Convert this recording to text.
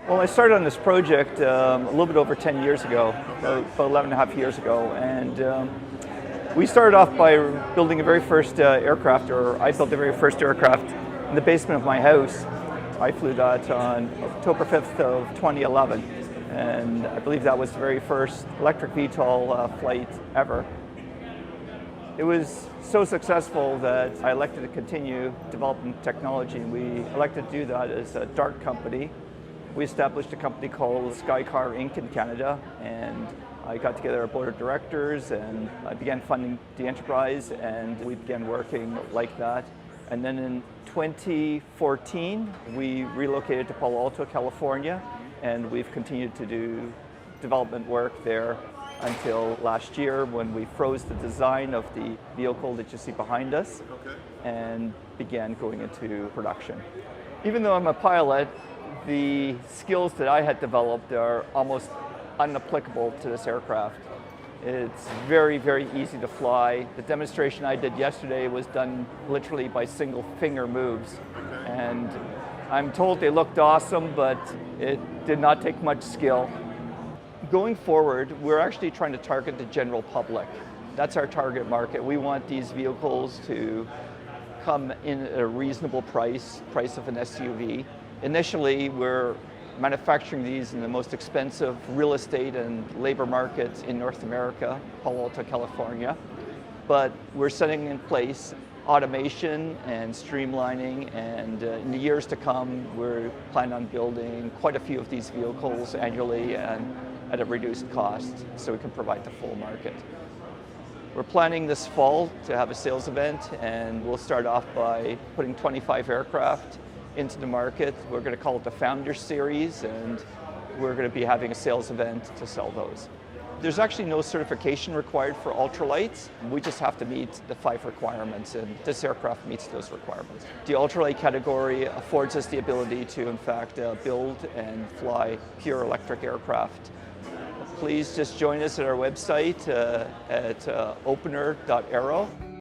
Well, I started on this project a little bit over 10 years ago, about 11 and a half years ago, and we started off by building the very first aircraft, or I built the very first aircraft in the basement of my house. I flew that on October 5th of 2011, and I believe that was the very first electric VTOL flight ever. It was so successful that I elected to continue developing technology, and we elected to do that as a DART company. We established a company called Skycar Inc. in Canada, and I got together a board of directors and I began funding the enterprise, and we began working like that. And then in 2014, we relocated to Palo Alto, California, and we've continued to do development work there until last year when we froze the design of the vehicle that you see behind us and began going into production. Even though I'm a pilot, the skills that I had developed are almost unapplicable to this aircraft. It's very, very easy to fly. The demonstration I did yesterday was done literally by single finger moves. And I'm told they looked awesome, but it did not take much skill. Going forward, we're actually trying to target the general public. That's our target market. We want these vehicles to come in at a reasonable price of an SUV. Initially, we're manufacturing these in the most expensive real estate and labor markets in North America, Palo Alto, California. But we're setting in place automation and streamlining, and in the years to come, we're planning on building quite a few of these vehicles annually and at a reduced cost so we can provide the full market. We're planning this fall to have a sales event, and we'll start off by putting 25 aircraft into the market. We're going to call it the Founder Series, and we're going to be having a sales event to sell those. There's actually no certification required for ultralights. We just have to meet the 5 requirements, and this aircraft meets those requirements. The ultralight category affords us the ability to, in fact, build and fly pure electric aircraft. Please just join us at our website at opener.aero.